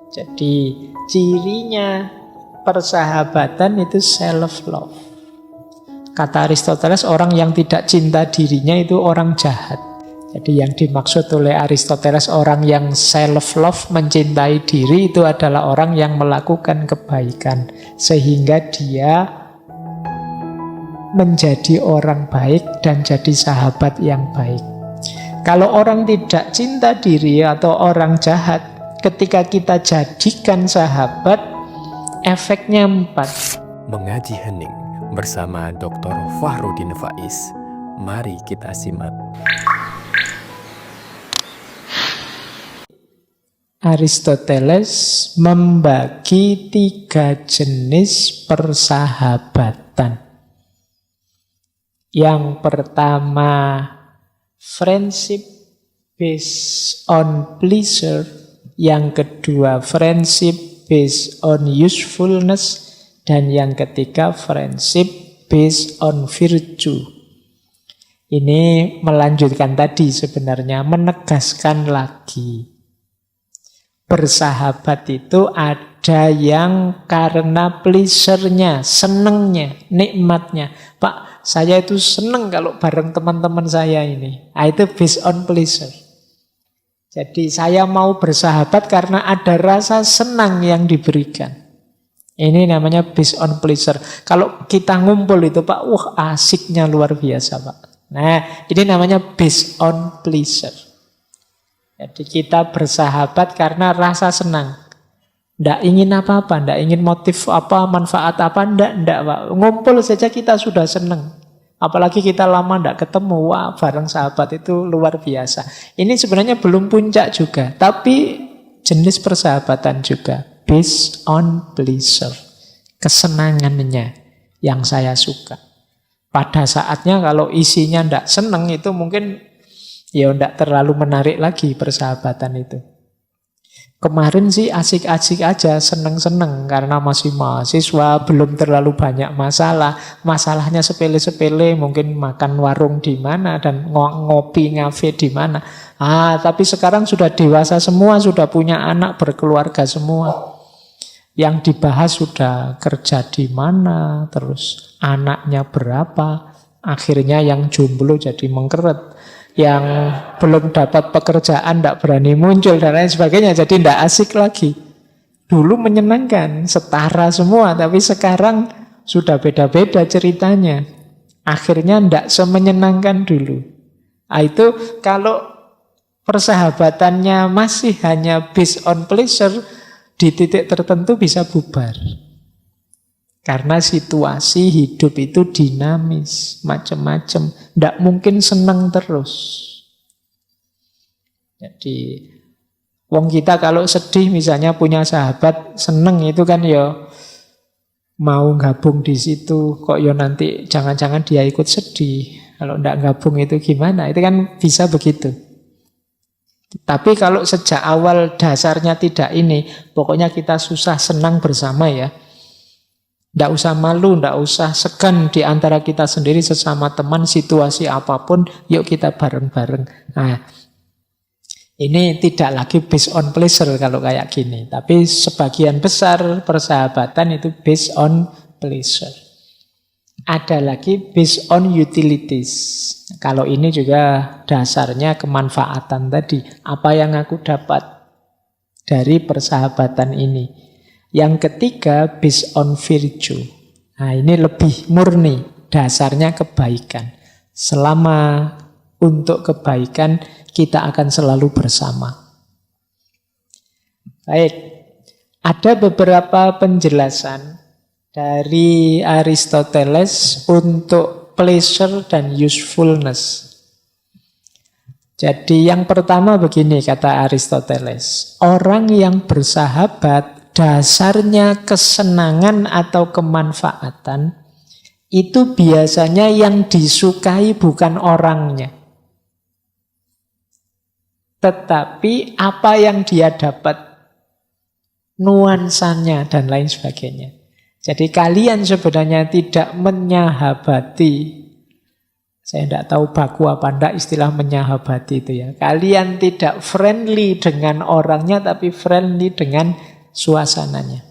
Jadi cirinya persahabatan itu self-love. Kata Aristoteles, orang yang tidak cinta dirinya itu orang jahat. Jadi yang dimaksud oleh Aristoteles orang yang self-love, mencintai diri, itu adalah orang yang melakukan kebaikan. Sehingga dia menjadi orang baik dan jadi sahabat yang baik. Kalau orang tidak cinta diri atau orang jahat, ketika kita jadikan sahabat, efeknya 4. Mengaji hening bersama Dr. Fahrudin Faiz. Mari kita simak. Aristoteles membagi 3 jenis persahabatan. Yang pertama, friendship based on pleasure. Yang kedua, friendship based on usefulness. Dan yang ketiga, friendship based on virtue. Ini melanjutkan tadi sebenarnya, menegaskan lagi. Bersahabat itu ada yang karena pleasure-nya, senengnya, nikmatnya. Pak, saya itu seneng kalau bareng teman-teman saya ini. Nah, itu based on pleasure. Jadi saya mau bersahabat karena ada rasa senang yang diberikan. Ini namanya based on pleasure. Kalau kita ngumpul itu Pak, wah asiknya luar biasa Pak. Nah, ini namanya based on pleasure. Jadi kita bersahabat karena rasa senang. Tidak ingin apa-apa, tidak ingin motif apa, manfaat apa, tidak Pak. Ngumpul saja kita sudah senang. Apalagi kita lama tidak ketemu, wah bareng sahabat itu luar biasa. Ini sebenarnya belum puncak juga, tapi jenis persahabatan juga. Based on pleasure. Kesenangannya yang saya suka. Pada saatnya kalau isinya tidak senang itu mungkin ya tidak terlalu menarik lagi persahabatan itu. Kemarin sih asik-asik aja, seneng-seneng karena masih mahasiswa, belum terlalu banyak masalah. Masalahnya sepele-sepele, mungkin makan warung di mana dan ngopi ngafe di mana. Tapi sekarang sudah dewasa semua, sudah punya anak, berkeluarga semua. Yang dibahas sudah kerja di mana, terus anaknya berapa. Akhirnya yang jomblo jadi mengkeret. Yang belum dapat pekerjaan tidak berani muncul dan lain sebagainya. Jadi tidak asik lagi. Dulu menyenangkan, setara semua. Tapi sekarang sudah beda-beda ceritanya. Akhirnya tidak semenyenangkan dulu. Itu kalau persahabatannya masih hanya based on pleasure, di titik tertentu bisa bubar. Karena situasi hidup itu dinamis, macam-macam. Tidak mungkin senang terus. Jadi, wong kita kalau sedih misalnya punya sahabat, seneng itu kan ya mau gabung di situ. Kok ya nanti jangan-jangan dia ikut sedih. Kalau tidak gabung itu gimana? Itu kan bisa begitu. Tapi kalau sejak awal dasarnya tidak ini, pokoknya kita susah senang bersama ya. Tidak usah malu, tidak usah segan di antara kita sendiri sesama teman, situasi apapun, yuk kita bareng-bareng. Nah, ini tidak lagi based on pleasure kalau kayak gini. Tapi sebagian besar persahabatan itu based on pleasure. Ada lagi based on utilities. Kalau ini juga dasarnya kemanfaatan tadi. Apa yang aku dapat dari persahabatan ini. Yang ketiga based on virtue. Nah ini lebih murni. Dasarnya kebaikan. Selama untuk kebaikan kita akan selalu bersama. Baik. Ada beberapa penjelasan dari Aristoteles untuk pleasure dan usefulness. Jadi yang pertama begini kata Aristoteles. Orang yang bersahabat dasarnya kesenangan atau kemanfaatan itu biasanya yang disukai bukan orangnya. Tetapi apa yang dia dapat, nuansanya dan lain sebagainya. Jadi kalian sebenarnya tidak menyahabati. Saya tidak tahu baku apa enggak istilah menyahabati itu ya. Kalian tidak friendly dengan orangnya tapi friendly dengan suasananya.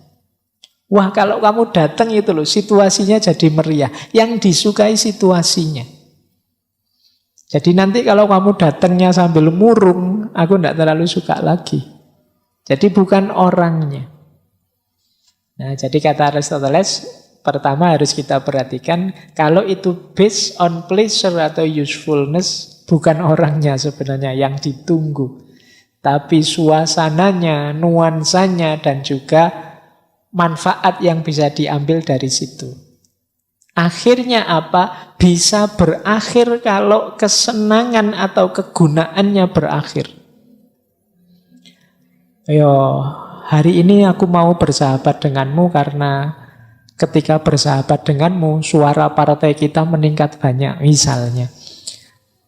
Wah, kalau kamu datang itu loh, situasinya jadi meriah. Yang disukai situasinya. Jadi nanti kalau kamu datangnya sambil murung, aku tidak terlalu suka lagi. Jadi bukan orangnya. Nah, jadi kata Aristoteles, pertama harus kita perhatikan, kalau itu based on pleasure atau usefulness, bukan orangnya sebenarnya yang ditunggu. Tapi suasananya, nuansanya, dan juga manfaat yang bisa diambil dari situ. Akhirnya apa? Bisa berakhir kalau kesenangan atau kegunaannya berakhir. Ayo, hari ini aku mau bersahabat denganmu karena ketika bersahabat denganmu, suara partai kita meningkat banyak, misalnya.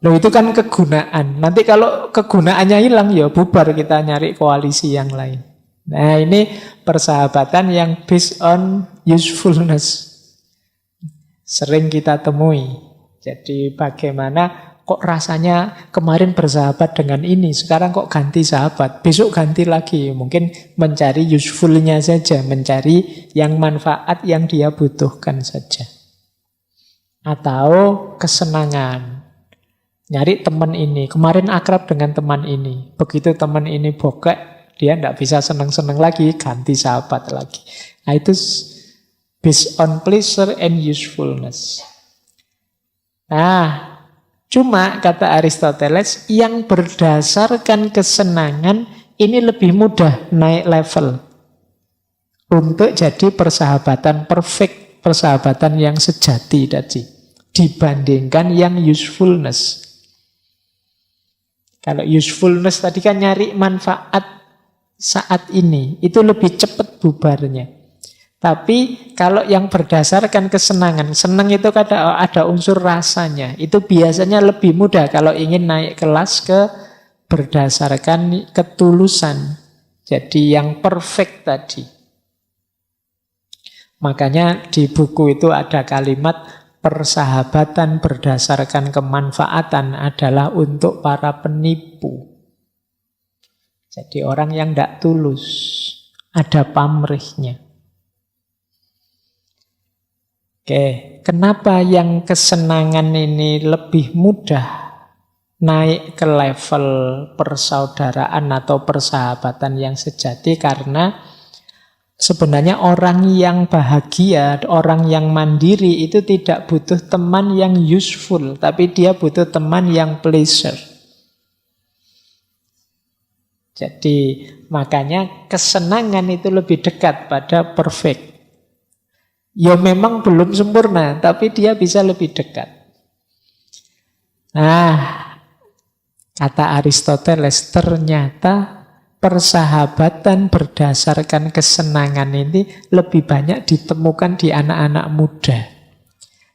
Loh, itu kan kegunaan. Nanti kalau kegunaannya hilang, ya bubar, kita nyari koalisi yang lain. Nah, ini persahabatan yang based on usefulness. Sering kita temui. Jadi bagaimana kok rasanya kemarin bersahabat dengan ini, sekarang kok ganti sahabat, besok ganti lagi. Mungkin mencari usefulnya saja, mencari yang manfaat yang dia butuhkan saja. Atau kesenangan. Nyari teman ini, kemarin akrab dengan teman ini. Begitu teman ini bokek, dia tidak bisa senang-senang lagi, ganti sahabat lagi. Nah, itu based on pleasure and usefulness. Nah, cuma kata Aristoteles, yang berdasarkan kesenangan ini lebih mudah naik level untuk jadi persahabatan perfect, persahabatan yang sejati tadi, dibandingkan yang usefulness. Kalau usefulness tadi kan nyari manfaat saat ini, itu lebih cepat bubarnya. Tapi kalau yang berdasarkan kesenangan, senang itu kadang ada unsur rasanya. Itu biasanya lebih mudah kalau ingin naik kelas ke berdasarkan ketulusan. Jadi yang perfect tadi. Makanya di buku itu ada kalimat persahabatan berdasarkan kemanfaatan adalah untuk para penipu. Jadi orang yang tidak tulus, ada pamrihnya. Oke, kenapa yang kesenangan ini lebih mudah naik ke level persaudaraan atau persahabatan yang sejati? Karena sebenarnya orang yang bahagia, orang yang mandiri itu tidak butuh teman yang useful, tapi dia butuh teman yang pleasure. Jadi makanya kesenangan itu lebih dekat pada perfect. Ya memang belum sempurna, tapi dia bisa lebih dekat. Nah, kata Aristoteles, ternyata persahabatan berdasarkan kesenangan ini lebih banyak ditemukan di anak-anak muda.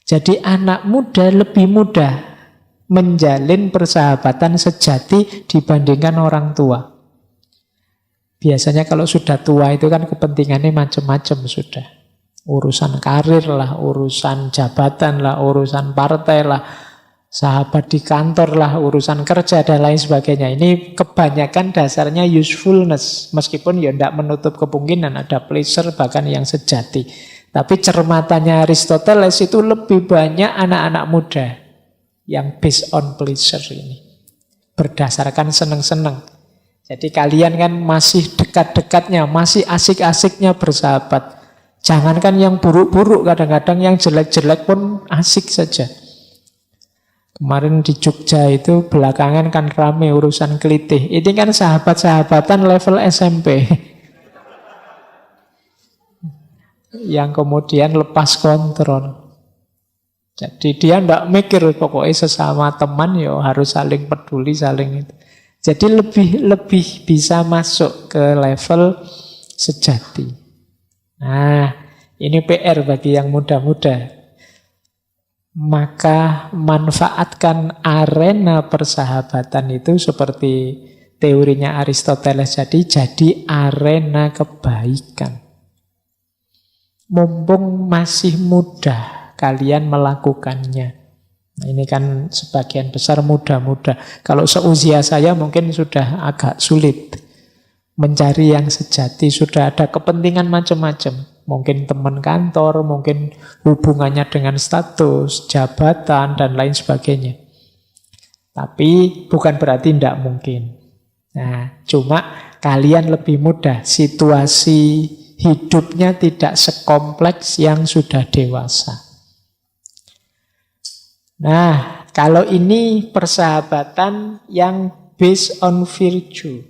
Jadi anak muda lebih mudah menjalin persahabatan sejati dibandingkan orang tua. Biasanya kalau sudah tua itu kan kepentingannya macam-macam sudah. Urusan karir lah, urusan jabatan lah, urusan partai lah, sahabat di kantor lah, urusan kerja dan lain sebagainya. Ini kebanyakan dasarnya usefulness. Meskipun ya tidak menutup kemungkinan ada pleasure bahkan yang sejati. Tapi cermatannya Aristoteles itu lebih banyak anak-anak muda yang based on pleasure ini. Berdasarkan seneng-seneng. Jadi kalian kan masih dekat-dekatnya, masih asik-asiknya bersahabat. Jangankan yang buruk-buruk, kadang-kadang yang jelek-jelek pun asik saja. Kemarin di Jogja itu belakangan kan rame urusan kelitih. Ini kan sahabat-sahabatan level SMP. Yang kemudian lepas kontrol. Jadi dia tidak mikir, pokoknya sesama teman ya harus saling peduli, saling itu. Jadi lebih bisa masuk ke level sejati. Nah, ini PR bagi yang muda-muda. Maka manfaatkan arena persahabatan itu seperti teorinya Aristoteles jadi arena kebaikan. Mumpung masih muda kalian melakukannya. Nah, ini kan sebagian besar muda-muda. Kalau seusia saya mungkin sudah agak sulit. mencari yang sejati, sudah ada kepentingan macam-macam. Mungkin teman kantor, mungkin hubungannya dengan status, jabatan, dan lain sebagainya. Tapi bukan berarti tidak mungkin. Nah, cuma kalian lebih mudah. Situasi hidupnya tidak sekompleks yang sudah dewasa. Nah, kalau ini persahabatan yang based on virtue.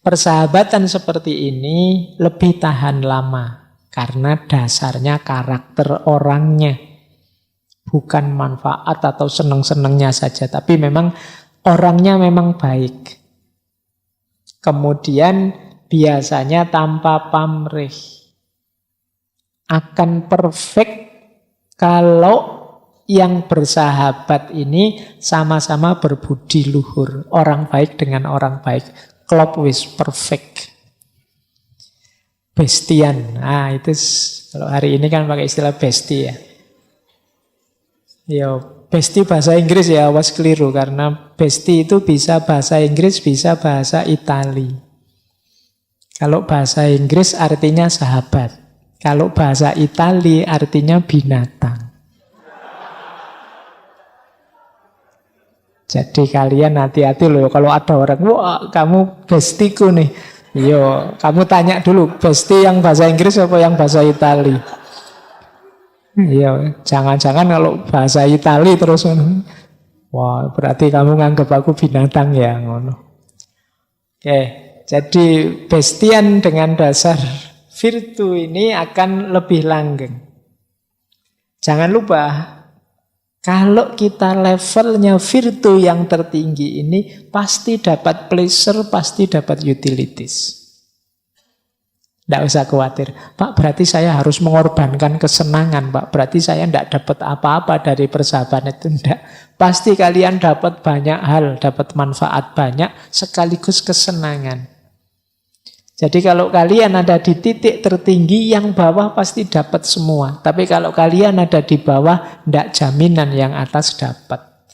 Persahabatan seperti ini lebih tahan lama karena dasarnya karakter orangnya. Bukan manfaat atau seneng-senengnya saja, tapi memang orangnya memang baik. Kemudian biasanya tanpa pamrih. Akan perfect kalau yang bersahabat ini sama-sama berbudi luhur. Orang baik dengan orang baik. Klop wis perfect. Bestian. Nah itu kalau hari ini kan pakai istilah bestie ya. Ya, bestie bahasa Inggris ya, awas keliru. Karena bestie itu bisa bahasa Inggris, bisa bahasa Itali. Kalau bahasa Inggris artinya sahabat. Kalau bahasa Itali artinya binatang. Jadi kalian hati-hati loh kalau ada orang, wah kamu bestiku nih. Yo, kamu tanya dulu, bestie yang bahasa Inggris apa yang bahasa Itali? Iya, jangan-jangan kalau bahasa Itali terus, wah berarti kamu nganggap aku binatang ya, ngono. Oke, jadi bestian dengan dasar virtu ini akan lebih langgeng. Jangan lupa, kalau kita levelnya virtu yang tertinggi ini, pasti dapat pleasure, pasti dapat utilities. Tidak usah khawatir. Pak, berarti saya harus mengorbankan kesenangan, Pak. Berarti saya tidak dapat apa-apa dari persahabatan itu. Tidak. Pasti kalian dapat banyak hal, dapat manfaat banyak, sekaligus kesenangan. Jadi kalau kalian ada di titik tertinggi, yang bawah pasti dapat semua. Tapi kalau kalian ada di bawah, tidak jaminan yang atas dapat.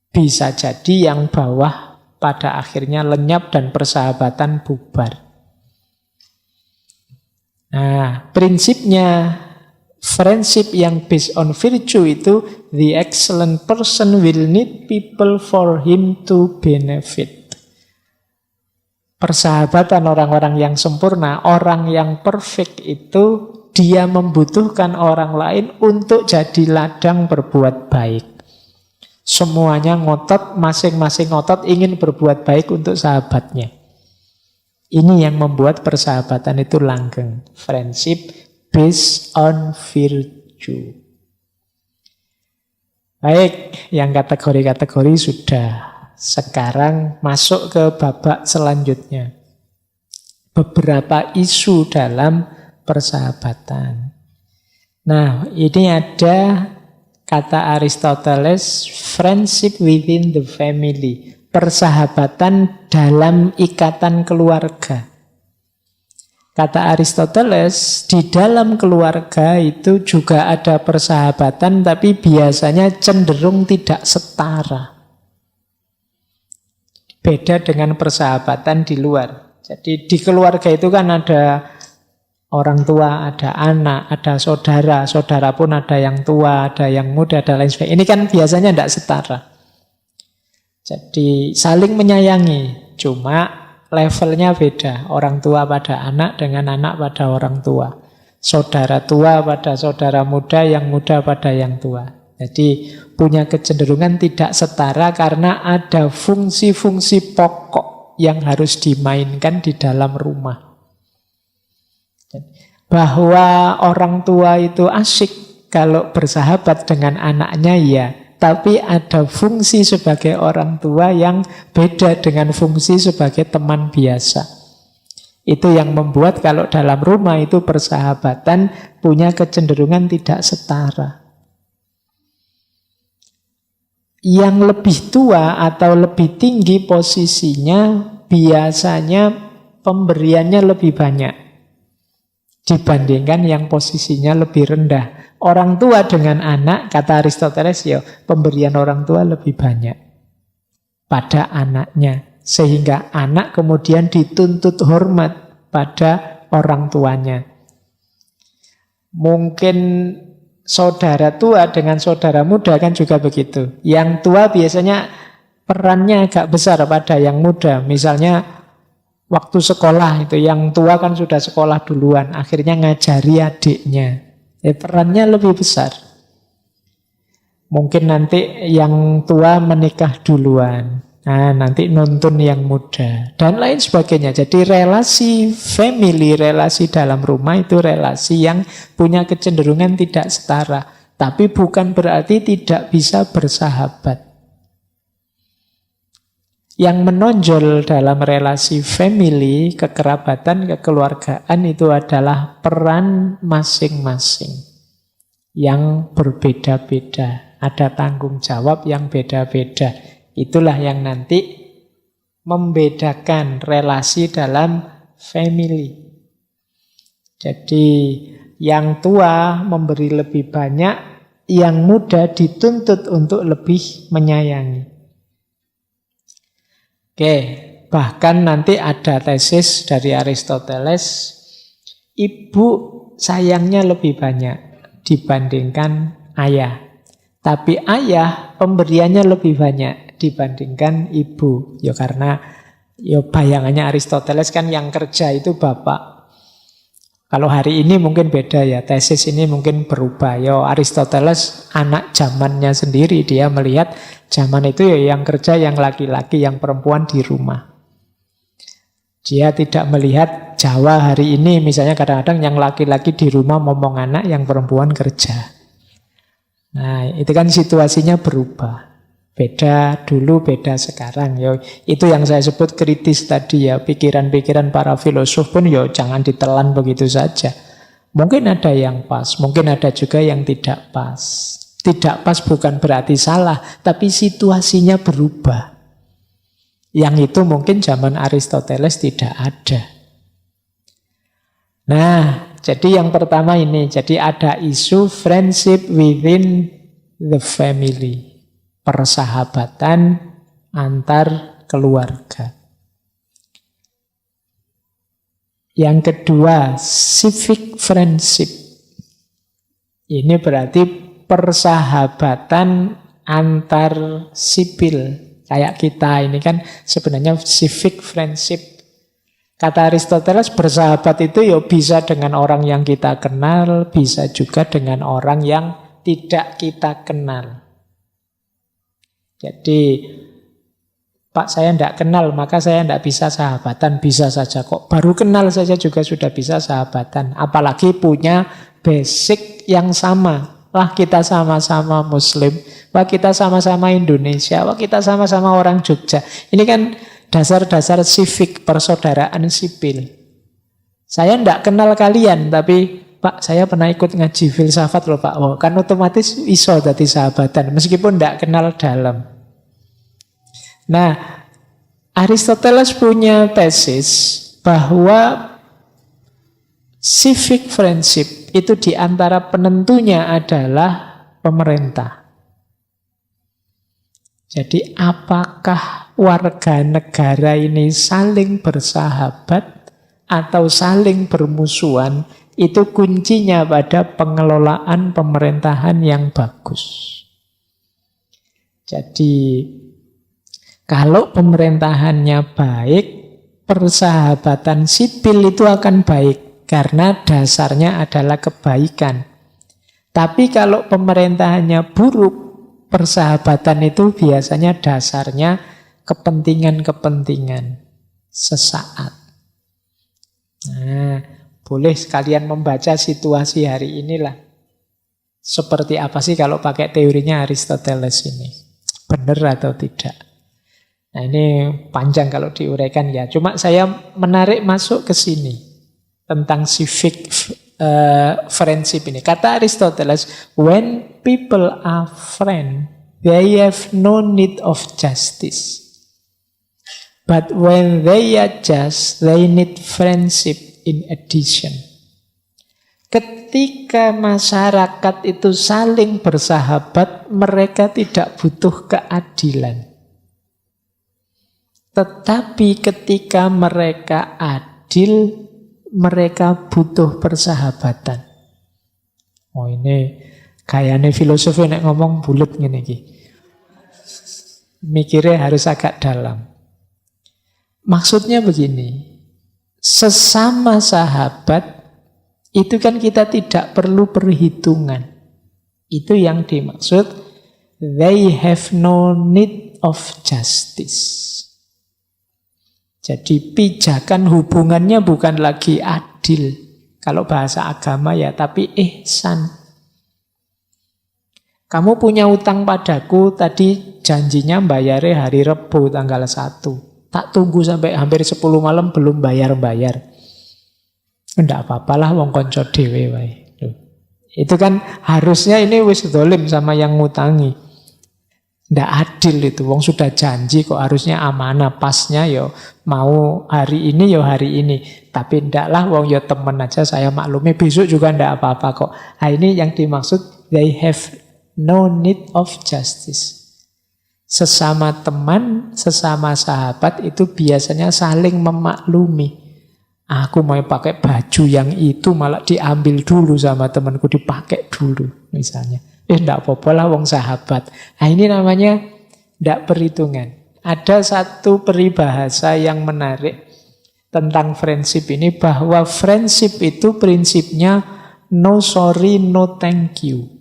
Bisa jadi yang bawah pada akhirnya lenyap dan persahabatan bubar. Nah, prinsipnya friendship yang based on virtue itu, the excellent person will need people for him to benefit. Persahabatan orang-orang yang sempurna, orang yang perfect itu, dia membutuhkan orang lain untuk jadi ladang berbuat baik. Semuanya ngotot, masing-masing ngotot ingin berbuat baik untuk sahabatnya. Ini yang membuat persahabatan itu langgeng. Friendship based on virtue. Baik, yang kategori-kategori sudah. Sekarang masuk ke babak selanjutnya. Beberapa isu dalam persahabatan. Nah, ini ada kata Aristoteles, friendship within the family. Persahabatan dalam ikatan keluarga. Kata Aristoteles, di dalam keluarga itu juga ada persahabatan, tapi biasanya cenderung tidak setara. Beda dengan persahabatan di luar. Jadi di keluarga itu kan ada orang tua, ada anak, ada saudara. Saudara pun ada yang tua, ada yang muda, ada lain sebagainya. Ini kan biasanya tidak setara. Jadi saling menyayangi, cuma levelnya beda. Orang tua pada anak dengan anak pada orang tua. Saudara tua pada saudara muda, yang muda pada yang tua. Jadi punya kecenderungan tidak setara karena ada fungsi-fungsi pokok yang harus dimainkan di dalam rumah. Bahwa orang tua itu asyik kalau bersahabat dengan anaknya, ya. Tapi ada fungsi sebagai orang tua yang beda dengan fungsi sebagai teman biasa. Itu yang membuat kalau dalam rumah itu persahabatan punya kecenderungan tidak setara. Yang lebih tua atau lebih tinggi posisinya biasanya pemberiannya lebih banyak dibandingkan yang posisinya lebih rendah. Orang tua dengan anak, kata Aristoteles, ya, pemberian orang tua lebih banyak pada anaknya. Sehingga anak kemudian dituntut hormat pada orang tuanya. Mungkin saudara tua dengan saudara muda kan juga begitu. Yang tua biasanya perannya agak besar pada yang muda. Misalnya waktu sekolah itu, yang tua kan sudah sekolah duluan, akhirnya ngajari adiknya. Perannya lebih besar. Mungkin nanti yang tua menikah duluan. Nah, nanti nuntun yang muda. Dan lain sebagainya. Jadi relasi family, relasi dalam rumah itu relasi yang punya kecenderungan tidak setara. Tapi bukan berarti tidak bisa bersahabat. Yang menonjol dalam relasi family, kekerabatan, kekeluargaan itu adalah peran masing-masing yang berbeda-beda. Ada tanggung jawab yang beda-beda. Itulah yang nanti membedakan relasi dalam family. Jadi yang tua memberi lebih banyak, yang muda dituntut untuk lebih menyayangi. Oke, bahkan nanti ada tesis dari Aristoteles, ibu sayangnya lebih banyak dibandingkan ayah. Tapi ayah pemberiannya lebih banyak dibandingkan ibu. Ya karena bayangannya Aristoteles kan yang kerja itu bapak. Kalau hari ini mungkin beda ya, tesis ini mungkin berubah. Ya Aristoteles anak zamannya sendiri, dia melihat zaman itu ya yang kerja yang laki-laki, yang perempuan di rumah. Dia tidak melihat Jawa hari ini misalnya kadang-kadang yang laki-laki di rumah ngomong anak, yang perempuan kerja. Nah, itu kan situasinya berubah. Beda dulu, beda sekarang. Yo, itu yang saya sebut kritis tadi ya. Pikiran-pikiran para filosof pun yo jangan ditelan begitu saja. Mungkin ada yang pas, mungkin ada juga yang tidak pas. Tidak pas bukan berarti salah, tapi situasinya berubah. Yang itu mungkin zaman Aristoteles tidak ada. Nah, jadi yang pertama ini, jadi ada isu friendship within the family. Persahabatan antar keluarga. Yang kedua, civic friendship. Ini berarti persahabatan antar sipil. Kayak kita ini kan sebenarnya civic friendship. Kata Aristoteles, bersahabat itu ya bisa dengan orang yang kita kenal, bisa juga dengan orang yang tidak kita kenal. Jadi, Pak saya tidak kenal, maka saya tidak bisa sahabatan. Bisa saja kok. Baru kenal saja juga sudah bisa sahabatan. Apalagi punya basic yang sama. Wah kita sama-sama Muslim. Wah kita sama-sama Indonesia. Wah kita sama-sama orang Jogja. Ini kan dasar-dasar civic, persaudaraan sipil. Saya tidak kenal kalian, tapi Pak, saya pernah ikut ngaji filsafat loh Pak. Oh, kan otomatis iso dadi sahabatan, meskipun tidak kenal dalam. Nah, Aristoteles punya tesis bahwa civic friendship itu diantara penentunya adalah pemerintah. Jadi apakah warga negara ini saling bersahabat atau saling bermusuhan, itu kuncinya pada pengelolaan pemerintahan yang bagus. Jadi kalau pemerintahannya baik, persahabatan sipil itu akan baik karena dasarnya adalah kebaikan. Tapi kalau pemerintahannya buruk, persahabatan itu biasanya dasarnya kepentingan-kepentingan sesaat. Nah, boleh sekalian membaca situasi hari inilah. Seperti apa sih kalau pakai teorinya Aristoteles ini? Benar atau tidak? Nah ini panjang kalau diuraikan ya. Cuma saya menarik masuk ke sini. Tentang civic friendship ini. Kata Aristoteles, when people are friends, they have no need of justice. But when they are just, they need friendship in addition. Ketika masyarakat itu saling bersahabat, mereka tidak butuh keadilan. Tetapi ketika mereka adil, mereka butuh persahabatan. Oh ini gayane filosofi nek ngomong bulet ngene iki. Mikirnya harus agak dalam. Maksudnya begini, sesama sahabat itu kan kita tidak perlu perhitungan. Itu yang dimaksud, they have no need of justice. Jadi pijakan hubungannya bukan lagi adil. Kalau bahasa agama ya, tapi ihsan. Kamu punya utang padaku, tadi janjinya bayarnya hari Rebu tanggal 1. Tak tunggu sampai hampir 10 malam belum bayar-bayar. Ndak apa-apalah wong konco dhewe wae. Itu kan harusnya ini wis dolim sama yang ngutangi. Ndak adil itu, wong sudah janji kok harusnya amanah, pasnya yo mau hari ini yo hari ini. Tapi ndaklah wong yo temen aja saya maklumi besok juga ndak apa-apa kok. Nah ini yang dimaksud they have no need of justice. Sesama teman, sesama sahabat itu biasanya saling memaklumi. Aku mau pakai baju yang itu malah diambil dulu sama temanku, dipakai dulu misalnya. Ndak apa-apa lah wong sahabat. Nah ini namanya ndak perhitungan. Ada satu peribahasa yang menarik tentang friendship ini, bahwa friendship itu prinsipnya no sorry, no thank you.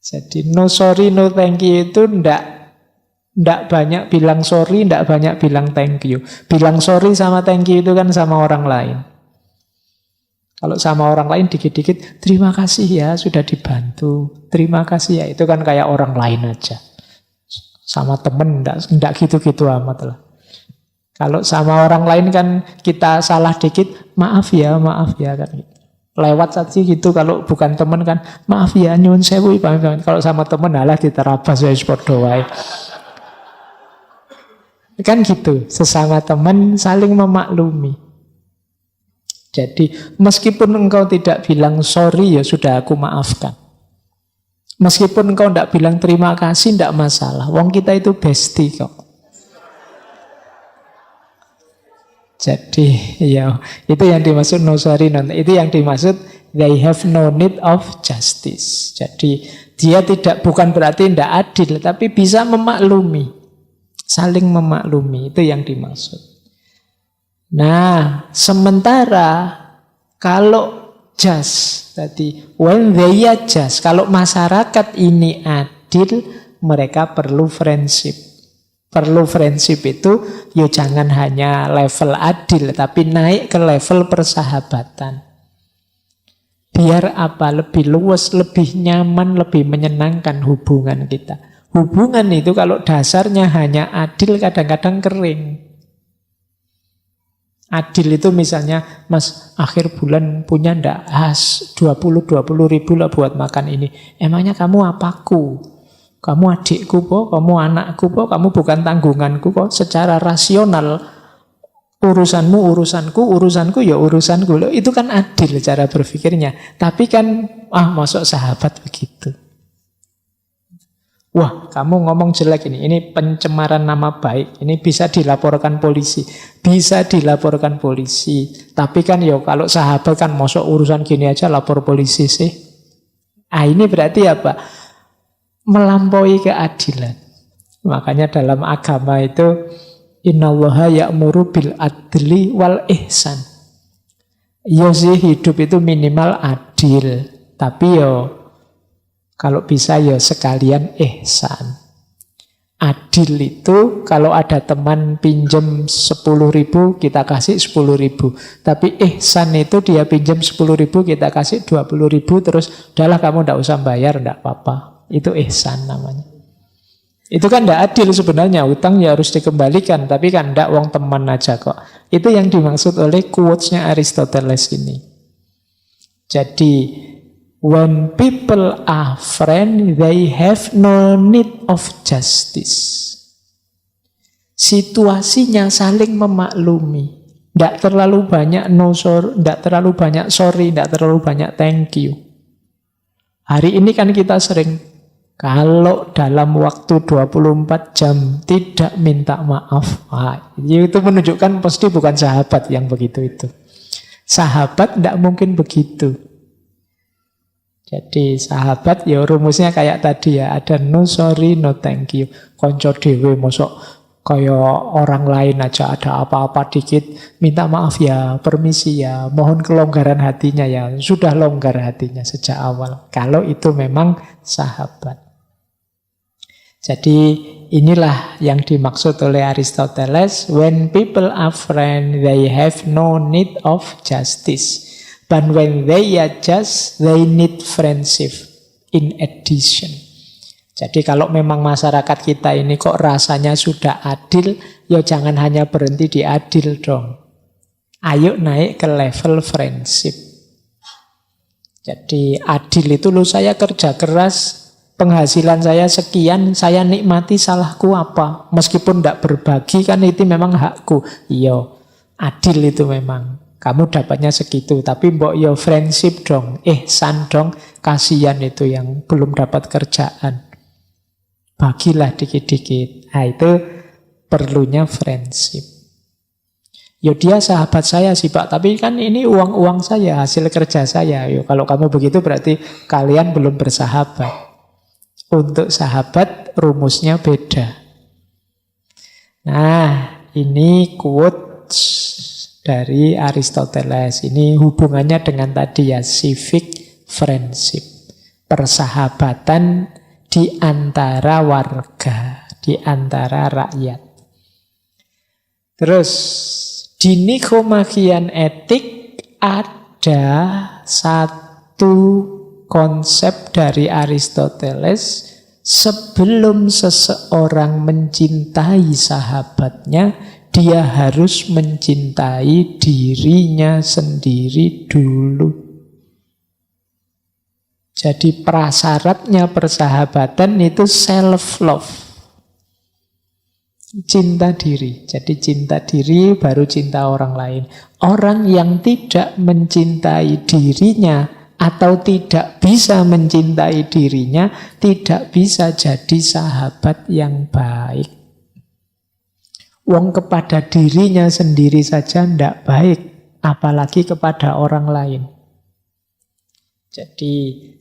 Jadi no sorry, no thank you itu ndak banyak bilang sorry, ndak banyak bilang thank you. Bilang sorry sama thank you itu kan sama orang lain. Kalau sama orang lain dikit-dikit, terima kasih ya sudah dibantu. Terima kasih ya, itu kan kayak orang lain aja. Sama temen, enggak gitu-gitu amat lah. Kalau sama orang lain kan kita salah dikit, maaf ya kan. Lewat saja gitu, kalau bukan temen kan, maaf ya nyuwun sewu. Kalau sama temen, alah diterabas ya padha wae. Kan gitu, sesama teman saling memaklumi. Jadi meskipun engkau tidak bilang sorry ya sudah aku maafkan. Meskipun engkau tidak bilang terima kasih tidak masalah. Wong kita itu bestie kok. Jadi ya itu yang dimaksud no sorry no. Itu yang dimaksud they have no need of justice. Jadi dia bukan berarti tidak adil, tapi bisa memaklumi. Saling memaklumi, itu yang dimaksud. Nah, sementara kalau just tadi, when they are just, kalau masyarakat ini adil, mereka perlu friendship. Perlu friendship itu, ya jangan hanya level adil, tapi naik ke level persahabatan. Biar apa? Lebih luas, lebih nyaman, lebih menyenangkan hubungan kita. Hubungan itu kalau dasarnya hanya adil, kadang-kadang kering. Adil itu misalnya, Mas akhir bulan punya ndak 20 ribu lah buat makan ini. Emangnya kamu apaku? Kamu adikku po, kamu anakku po, kamu bukan tanggunganku kok. Secara rasional urusanmu urusanku ya urusanku. Itu kan adil cara berpikirnya. Tapi kan masuk sahabat begitu. Wah, kamu ngomong jelek ini pencemaran nama baik, ini bisa dilaporkan polisi. Bisa dilaporkan polisi. Tapi kan kalau sahabat kan masuk urusan gini aja lapor polisi sih. Ini berarti apa? Melampaui keadilan. Makanya dalam agama itu innallaha ya'muru bil adli wal ihsan. Ya sih hidup itu minimal adil, tapi kalau bisa sekalian ihsan. Adil itu kalau ada teman pinjam 10.000 kita kasih 10.000. Tapi ihsan itu dia pinjam 10.000 kita kasih 20.000 terus udahlah kamu tidak usah bayar, tidak apa-apa. Itu ihsan namanya. Itu kan tidak adil sebenarnya, utang ya harus dikembalikan, tapi kan tidak, wong teman aja kok. Itu yang dimaksud oleh quotes-nya Aristoteles ini. Jadi when people are friends, they have no need of justice. Situasinya saling memaklumi. Tidak terlalu banyak no sorry, tidak terlalu banyak sorry, tidak terlalu banyak thank you. Hari ini kan kita sering Kalau dalam waktu 24 jam tidak minta maaf, itu menunjukkan pasti bukan sahabat yang begitu itu. Sahabat tidak mungkin begitu. Jadi sahabat ya rumusnya kayak tadi ya, ada no sorry, no thank you. Konco dewe mosok kayak orang lain aja ada apa-apa dikit minta maaf ya, permisi ya, mohon kelonggaran hatinya ya. Sudah longgar hatinya sejak awal. Kalau itu memang sahabat. Jadi inilah yang dimaksud oleh Aristoteles. When people are friends, they have no need of justice. But when they are just, they need friendship in addition. Jadi kalau memang masyarakat kita ini kok rasanya sudah adil, ya jangan hanya berhenti di adil dong. Ayo naik ke level friendship. Jadi adil itu loh, saya kerja keras, penghasilan saya sekian, saya nikmati, salahku apa? Meskipun tidak berbagi kan itu memang hakku. Iya, adil itu memang. Kamu dapatnya segitu, tapi mbok yo friendship dong, ihsan dong, kasihan itu yang belum dapat kerjaan. Bagilah dikit-dikit. Nah itu perlunya friendship. Yo dia sahabat saya sih Pak, tapi kan ini uang-uang saya, hasil kerja saya. Yo kalau kamu begitu berarti kalian belum bersahabat. Untuk sahabat rumusnya beda. Nah, ini quotes dari Aristoteles. Ini hubungannya dengan tadi ya, civic friendship. Persahabatan di antara warga, di antara rakyat. Terus, di Nikomachian Etik ada satu konsep dari Aristoteles. Sebelum seseorang mencintai sahabatnya, dia harus mencintai dirinya sendiri dulu. Jadi prasyaratnya persahabatan itu self-love. Cinta diri. Jadi cinta diri baru cinta orang lain. Orang yang tidak mencintai dirinya atau tidak bisa mencintai dirinya, tidak bisa jadi sahabat yang baik. Wong kepada dirinya sendiri saja tidak baik, apalagi kepada orang lain. Jadi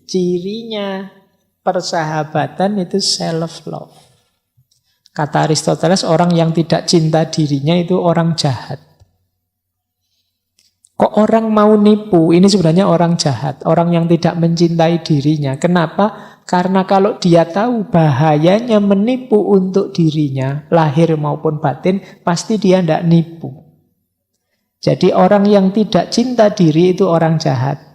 cirinya persahabatan itu self-love. Kata Aristoteles, orang yang tidak cinta dirinya itu orang jahat. Kok orang mau nipu? Ini sebenarnya orang jahat. Orang yang tidak mencintai dirinya. Kenapa? Karena kalau dia tahu bahayanya menipu untuk dirinya, lahir maupun batin, pasti dia tidak nipu. Jadi orang yang tidak cinta diri itu orang jahat.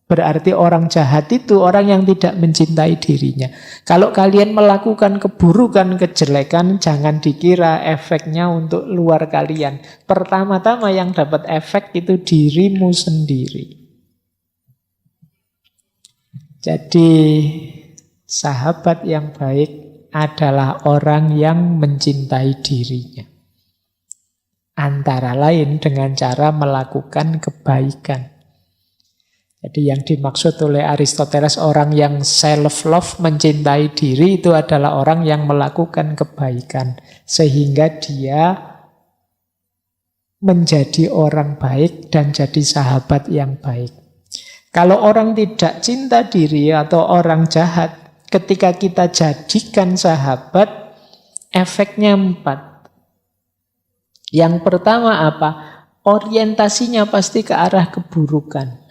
Berarti orang jahat itu orang yang tidak mencintai dirinya. Kalau kalian melakukan keburukan, kejelekan, jangan dikira efeknya untuk luar kalian. Pertama-tama yang dapat efek itu dirimu sendiri. Jadi sahabat yang baik adalah orang yang mencintai dirinya. Antara lain dengan cara melakukan kebaikan. Jadi yang dimaksud oleh Aristoteles orang yang self-love, mencintai diri, itu adalah orang yang melakukan kebaikan. Sehingga dia menjadi orang baik dan jadi sahabat yang baik. Kalau orang tidak cinta diri atau orang jahat, ketika kita jadikan sahabat, efeknya 4. Yang pertama apa? Orientasinya pasti ke arah keburukan.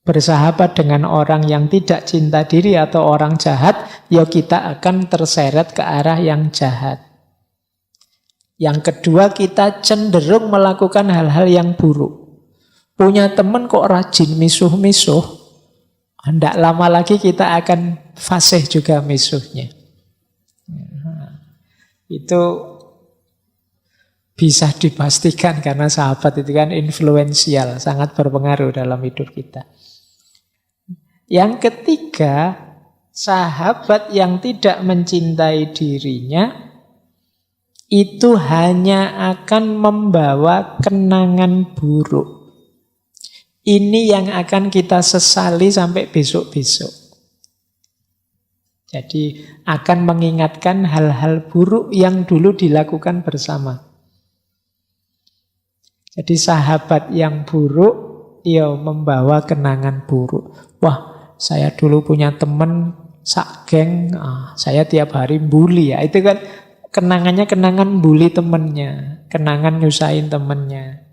Bersahabat dengan orang yang tidak cinta diri atau orang jahat, ya kita akan terseret ke arah yang jahat. Yang kedua, kita cenderung melakukan hal-hal yang buruk. Punya teman kok rajin misuh-misuh, tidak lama lagi kita akan fasih juga misuhnya. Itu bisa dipastikan karena sahabat itu kan influensial, sangat berpengaruh dalam hidup kita. Yang ketiga, sahabat yang tidak mencintai dirinya itu hanya akan membawa kenangan buruk. Ini yang akan kita sesali sampai besok-besok. Jadi akan mengingatkan hal-hal buruk yang dulu dilakukan bersama. Jadi sahabat yang buruk, ya membawa kenangan buruk. Wah, saya dulu punya teman sak geng, saya tiap hari bully ya. Itu kan kenangannya kenangan bully temennya, kenangan nyusahin temennya,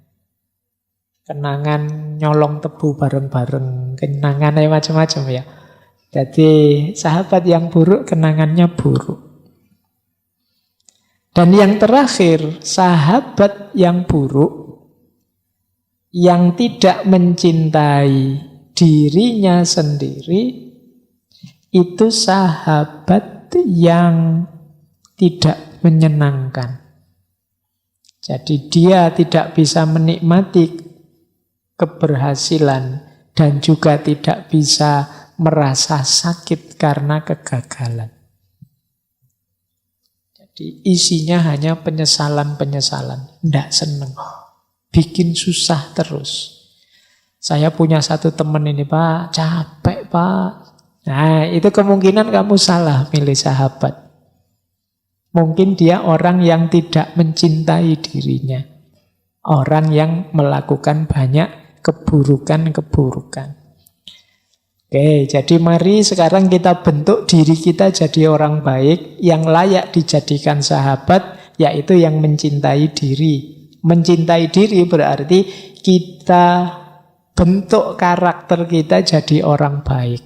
kenangan nyolong tebu bareng-bareng, kenangannya macam-macam ya. Jadi sahabat yang buruk kenangannya buruk. Dan yang terakhir, sahabat yang buruk yang tidak mencintai dirinya sendiri, itu sahabat yang tidak menyenangkan. Jadi dia tidak bisa menikmati keberhasilan dan juga tidak bisa merasa sakit karena kegagalan. Jadi isinya hanya penyesalan-penyesalan, tidak seneng, bikin susah terus. Saya punya satu teman ini, Pak, capek Pak. Nah, itu kemungkinan kamu salah milih sahabat. Mungkin dia orang yang tidak mencintai dirinya. Orang yang melakukan banyak keburukan-keburukan. Oke, jadi mari sekarang kita bentuk diri kita jadi orang baik yang layak dijadikan sahabat, yaitu yang mencintai diri. Mencintai diri berarti kita bentuk karakter kita jadi orang baik.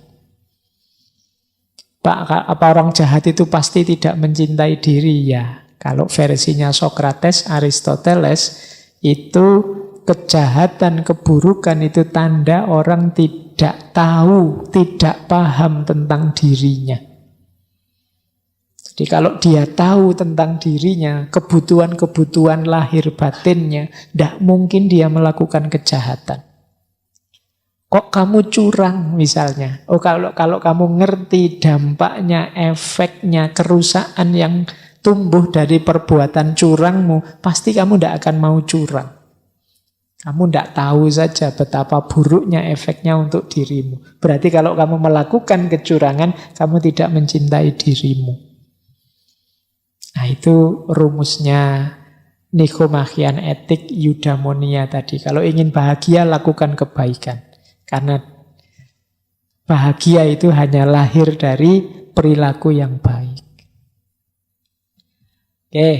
Pak, apa orang jahat itu pasti tidak mencintai diri? Ya, kalau versinya Sokrates, Aristoteles, itu kejahatan, keburukan itu tanda orang tidak tahu, tidak paham tentang dirinya. Jadi kalau dia tahu tentang dirinya, kebutuhan-kebutuhan lahir batinnya, tidak mungkin dia melakukan kejahatan. Kok kamu curang misalnya? Oh, kalau kamu ngerti dampaknya, efeknya, kerusakan yang tumbuh dari perbuatan curangmu, pasti kamu tidak akan mau curang. Kamu tidak tahu saja betapa buruknya efeknya untuk dirimu. Berarti kalau kamu melakukan kecurangan, kamu tidak mencintai dirimu. Nah, itu rumusnya Nikomachian Etik Eudaimonia tadi. Kalau ingin bahagia, lakukan kebaikan. Karena bahagia itu hanya lahir dari perilaku yang baik. Oke,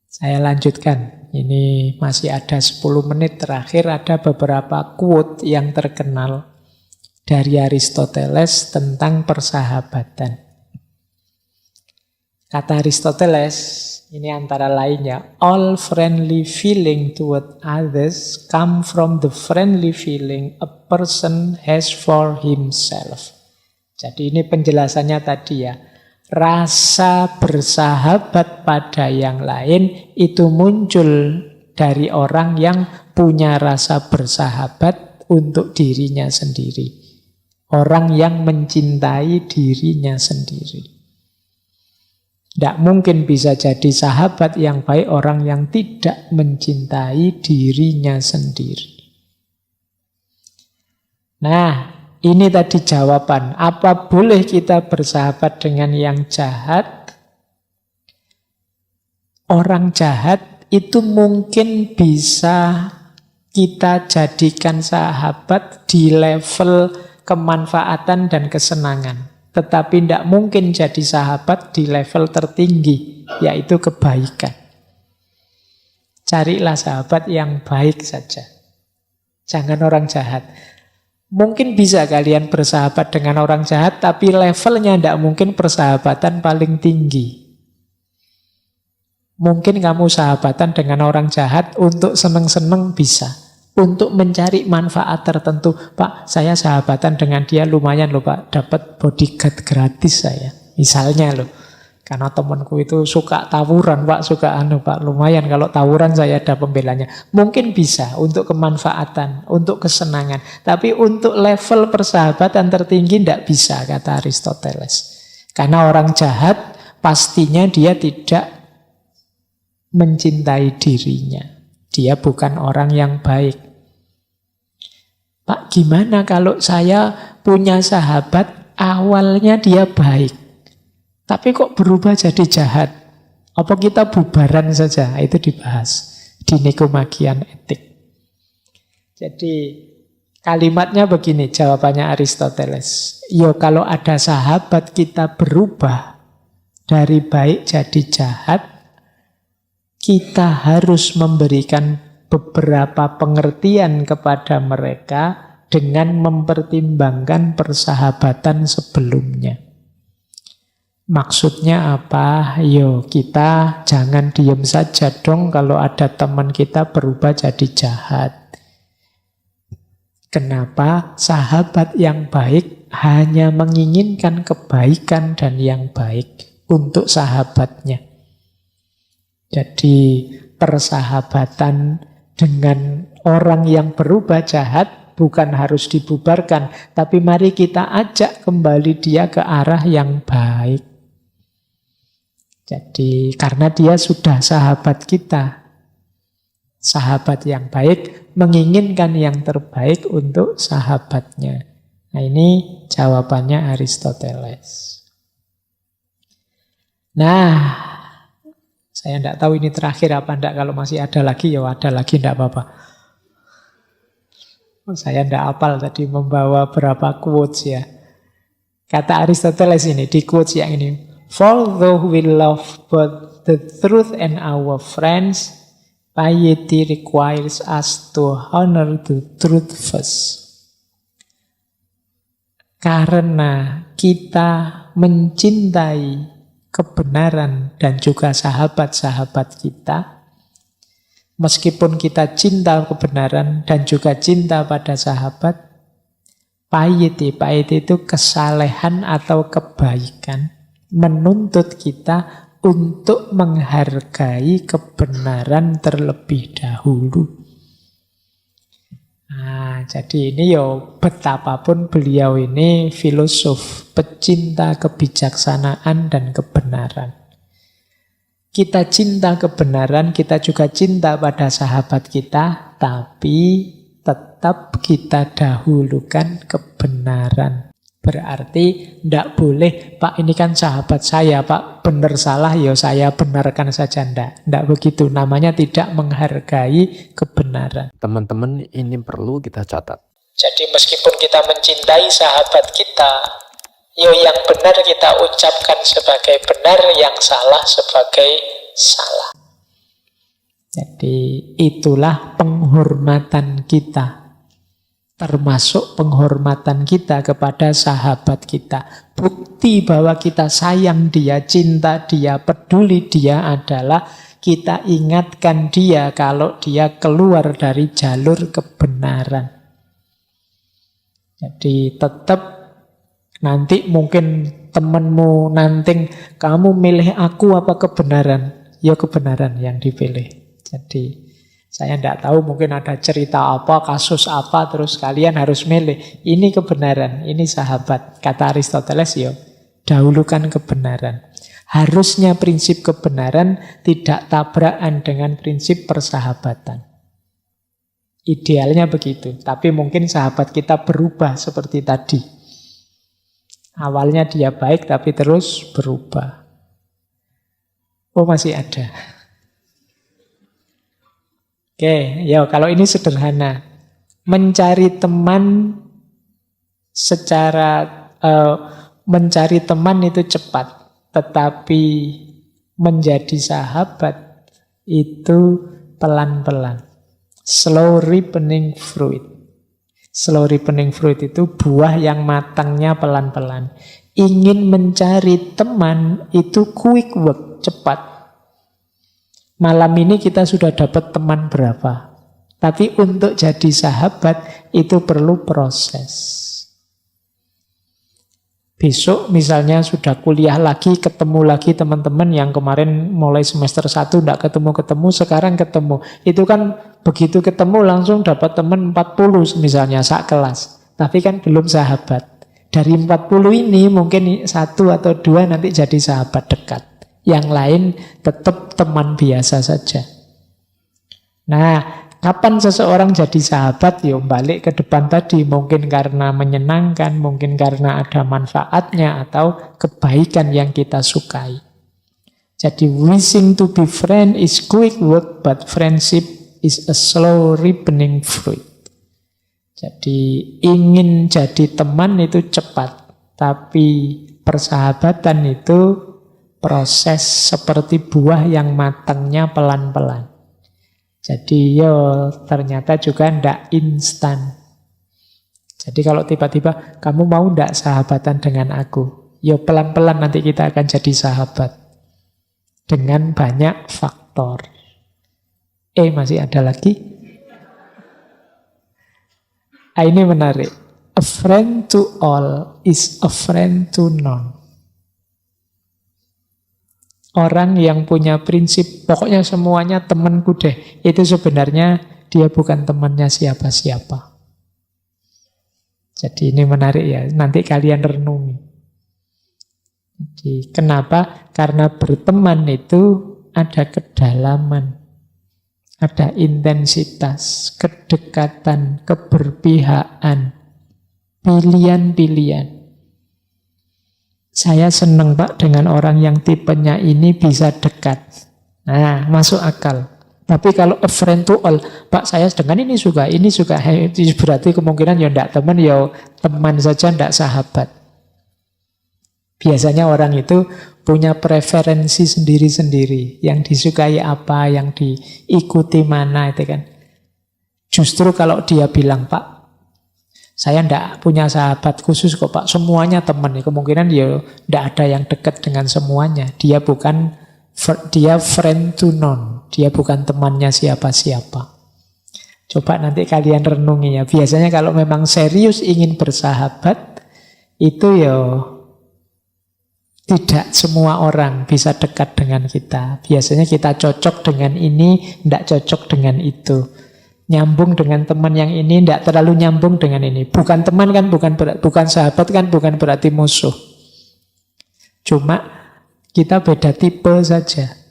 saya lanjutkan. Ini masih ada 10 menit terakhir, ada beberapa quote yang terkenal dari Aristoteles tentang persahabatan. Kata Aristoteles, ini antara lainnya, all friendly feeling toward others come from the friendly feeling a person has for himself. Jadi ini penjelasannya tadi ya. Rasa bersahabat pada yang lain itu muncul dari orang yang punya rasa bersahabat untuk dirinya sendiri. Orang yang mencintai dirinya sendiri. Tidak mungkin bisa jadi sahabat yang baik orang yang tidak mencintai dirinya sendiri. Nah, ini tadi jawaban. Apa boleh kita bersahabat dengan yang jahat? Orang jahat itu mungkin bisa kita jadikan sahabat di level kemanfaatan dan kesenangan. Tetapi tidak mungkin jadi sahabat di level tertinggi, yaitu kebaikan. Carilah sahabat yang baik saja. Jangan orang jahat. Mungkin bisa kalian bersahabat dengan orang jahat, tapi levelnya tidak mungkin persahabatan paling tinggi. Mungkin kamu sahabatan dengan orang jahat untuk seneng-seneng bisa. Untuk mencari manfaat tertentu. Pak, saya sahabatan dengan dia lumayan loh Pak, dapat bodyguard gratis saya. Misalnya loh. Karena temanku itu suka tawuran Pak, suka Pak, lumayan kalau tawuran saya ada pembelanya. Mungkin bisa untuk kemanfaatan, untuk kesenangan. Tapi untuk level persahabatan tertinggi tidak bisa, kata Aristoteles. Karena orang jahat pastinya dia tidak mencintai dirinya. Dia bukan orang yang baik. Pak, gimana kalau saya punya sahabat awalnya dia baik, tapi kok berubah jadi jahat? Apa kita bubaran saja? Itu dibahas di Nikomachian Etik. Jadi kalimatnya begini, jawabannya Aristoteles. Yo kalau ada sahabat kita berubah dari baik jadi jahat, kita harus memberikan beberapa pengertian kepada mereka dengan mempertimbangkan persahabatan sebelumnya. Maksudnya apa? Yo, kita jangan diem saja dong kalau ada teman kita berubah jadi jahat. Kenapa? Sahabat yang baik hanya menginginkan kebaikan dan yang baik untuk sahabatnya. Jadi persahabatan dengan orang yang berubah jahat bukan harus dibubarkan, tapi mari kita ajak kembali dia ke arah yang baik. Jadi karena dia sudah sahabat kita, sahabat yang baik menginginkan yang terbaik untuk sahabatnya. Nah ini jawabannya Aristoteles. Nah, saya tidak tahu ini terakhir apa enggak. Kalau masih ada lagi, ya ada lagi, tidak apa-apa. Saya tidak hafal tadi membawa berapa quotes ya. Kata Aristoteles ini, di quotes yang ini. For though we love both the truth and our friends, piety requires us to honor the truth first. Karena kita mencintai kebenaran dan juga sahabat-sahabat kita, meskipun kita cinta kebenaran dan juga cinta pada sahabat, piety itu kesalehan atau kebaikan, menuntut kita untuk menghargai kebenaran terlebih dahulu. Nah, jadi ini betapapun beliau ini filosof, pecinta kebijaksanaan dan kebenaran. Kita cinta kebenaran, kita juga cinta pada sahabat kita, tapi tetap kita dahulukan kebenaran. Berarti tidak boleh, Pak ini kan sahabat saya, Pak benar salah ya saya benarkan saja. Tidak begitu, namanya tidak menghargai kebenaran. Teman-teman, ini perlu kita catat. Jadi meskipun kita mencintai sahabat kita, yang benar kita ucapkan sebagai benar, yang salah sebagai salah. Jadi itulah penghormatan kita. Termasuk penghormatan kita kepada sahabat kita. Bukti bahwa kita sayang dia, cinta dia, peduli dia adalah kita ingatkan dia kalau dia keluar dari jalur kebenaran. Jadi tetap nanti mungkin temenmu nanting, kamu milih aku apa kebenaran? Ya kebenaran yang dipilih. Jadi saya tidak tahu, mungkin ada cerita apa, kasus apa, terus kalian harus milih. Ini kebenaran, ini sahabat. Kata Aristoteles, dahulukan kebenaran. Harusnya prinsip kebenaran tidak tabrakan dengan prinsip persahabatan. Idealnya begitu, tapi mungkin sahabat kita berubah seperti tadi. Awalnya dia baik, tapi terus berubah. Oh, masih ada. Oke, kalau ini sederhana. Mencari teman mencari teman itu cepat, tetapi menjadi sahabat itu pelan-pelan. Slow ripening fruit. Slow ripening fruit itu buah yang matangnya pelan-pelan. Ingin mencari teman itu quick work, cepat. Malam ini kita sudah dapat teman berapa. Tapi untuk jadi sahabat itu perlu proses. Besok misalnya sudah kuliah lagi, ketemu lagi teman-teman yang kemarin mulai semester 1 tidak ketemu-ketemu, sekarang ketemu. Itu kan begitu ketemu langsung dapat teman 40 misalnya, sak kelas. Tapi kan belum sahabat. Dari 40 ini mungkin 1 atau 2 nanti jadi sahabat dekat. Yang lain tetap teman biasa saja. Nah, Kapan seseorang jadi sahabat? Ya balik ke depan tadi, mungkin karena menyenangkan, mungkin karena ada manfaatnya atau kebaikan yang kita sukai. Jadi wishing to be friend is quick work, but friendship is a slow ripening fruit. Jadi ingin jadi teman itu cepat, tapi persahabatan itu proses seperti buah yang matangnya pelan-pelan. Jadi ternyata juga ndak instan. Jadi kalau tiba-tiba kamu mau ndak sahabatan dengan aku? Pelan-pelan nanti kita akan jadi sahabat. Dengan banyak faktor. Masih ada lagi? Ini menarik. A friend to all is a friend to none. Orang yang punya prinsip, pokoknya semuanya temanku deh. Itu sebenarnya dia bukan temannya siapa-siapa. Jadi ini menarik ya. Nanti kalian renungi. Jadi kenapa? Karena berteman itu ada kedalaman. Ada intensitas, kedekatan, keberpihakan, pilihan-pilihan. Saya senang Pak dengan orang yang tipenya ini bisa dekat. Nah, masuk akal. Tapi kalau a friend to all, Pak saya dengan ini suka, berarti kemungkinan ya enggak teman, ya teman saja, enggak sahabat. Biasanya orang itu punya preferensi sendiri-sendiri. Yang disukai apa, yang diikuti mana itu kan. Justru kalau dia bilang, Pak saya ndak punya sahabat khusus kok Pak, semuanya teman. Kemungkinan ya ndak ada yang dekat dengan semuanya. Dia friend to none. Dia bukan temannya siapa-siapa. Coba nanti kalian renungi ya. Biasanya kalau memang serius ingin bersahabat, itu ya tidak semua orang bisa dekat dengan kita. Biasanya kita cocok dengan ini, ndak cocok dengan itu. Nyambung dengan teman yang ini, tidak terlalu nyambung dengan ini. Bukan teman kan, bukan sahabat kan, bukan berarti musuh. Cuma kita beda tipe saja.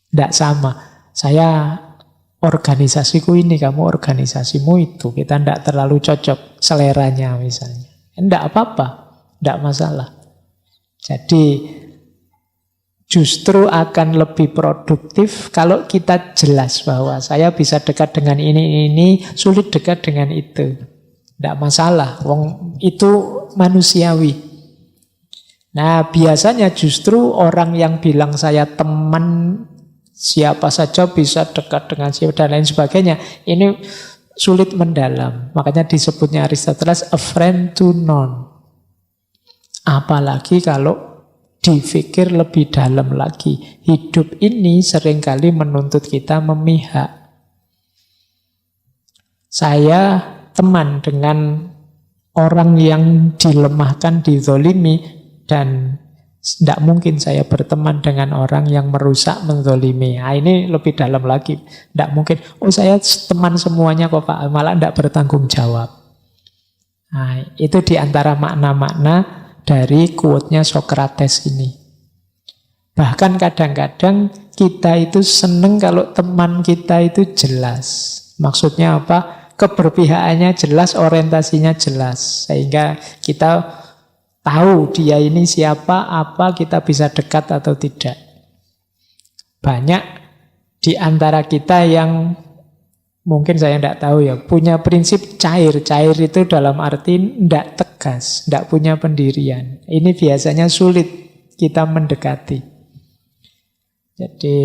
Tidak sama. Saya organisasiku ini, kamu organisasimu itu. Kita tidak terlalu cocok seleranya misalnya. Tidak apa-apa, tidak masalah. Jadi justru akan lebih produktif kalau kita jelas bahwa saya bisa dekat dengan ini, sulit dekat dengan itu. Tidak masalah, wong itu manusiawi. Nah, biasanya justru orang yang bilang saya teman siapa saja bisa dekat dengan siapa dan lain sebagainya, ini sulit mendalam. Makanya disebutnya Aristoteles a friend to none. Apalagi kalau dipikir lebih dalam lagi. Hidup ini seringkali menuntut kita memihak. Saya teman dengan orang yang dilemahkan, dizolimi, dan tidak mungkin saya berteman dengan orang yang merusak, menzolimi. Nah, ini lebih dalam lagi. Tidak mungkin, saya teman semuanya kok Pak, malah tidak bertanggung jawab. Nah, itu diantara makna-makna dari quote-nya Socrates ini. Bahkan kadang-kadang kita itu seneng kalau teman kita itu jelas. Maksudnya apa? Keberpihakannya jelas, orientasinya jelas. Sehingga kita tahu dia ini siapa, apa, kita bisa dekat atau tidak. Banyak di antara kita yang mungkin saya tidak tahu ya, punya prinsip cair. Cair itu dalam arti tidak tegas, tidak punya pendirian. Ini biasanya sulit kita mendekati. Jadi,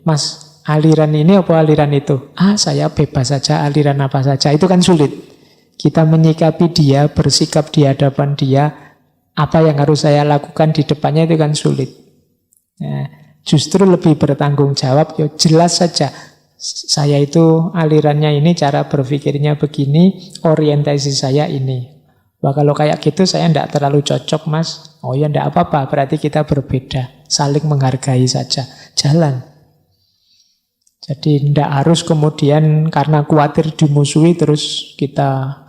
Mas, aliran ini apa aliran itu? Saya bebas saja, aliran apa saja. Itu kan sulit. Kita menyikapi dia, bersikap di hadapan dia, apa yang harus saya lakukan di depannya itu kan sulit. Nah, justru lebih bertanggung jawab, ya jelas saja. Saya itu alirannya ini, cara berpikirnya begini, orientasi saya ini. Wah kalau kayak gitu saya tidak terlalu cocok Mas. Oh ya tidak apa-apa, berarti kita berbeda. Saling menghargai saja. Jalan. Jadi tidak harus kemudian karena khawatir dimusuhi terus kita,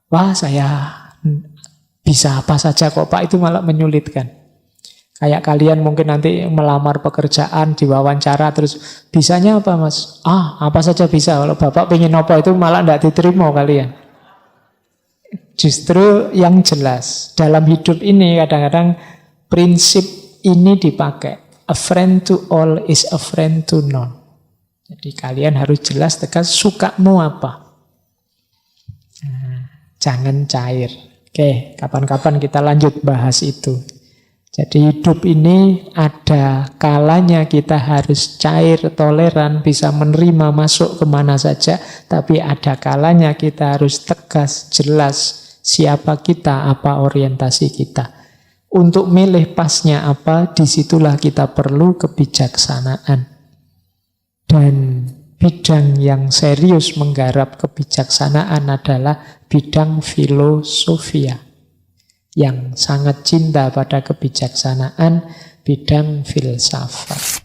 wah saya bisa apa saja kok Pak, itu malah menyulitkan. Kayak kalian mungkin nanti melamar pekerjaan, diwawancara, terus bisanya apa mas? Apa saja bisa. Kalau bapak pengen apa itu malah tidak diterima kalian. Justru yang jelas. Dalam hidup ini kadang-kadang prinsip ini dipakai. A friend to all is a friend to none. Jadi kalian harus jelas tegas sukamu apa. Jangan cair. Oke, kapan-kapan kita lanjut bahas itu. Jadi hidup ini ada kalanya kita harus cair, toleran, bisa menerima masuk kemana saja. Tapi ada kalanya kita harus tegas, jelas siapa kita, apa orientasi kita. Untuk milih pasnya apa, disitulah kita perlu kebijaksanaan. Dan bidang yang serius menggarap kebijaksanaan adalah bidang filosofia. Yang sangat cinta pada kebijaksanaan, bidang filsafat.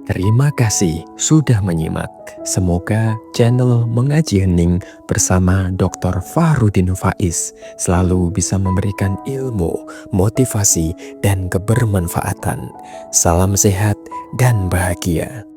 Terima kasih sudah menyimak. Semoga channel Mengaji Hening bersama Dr. Fahrudin Faiz selalu bisa memberikan ilmu, motivasi, dan kebermanfaatan. Salam sehat dan bahagia.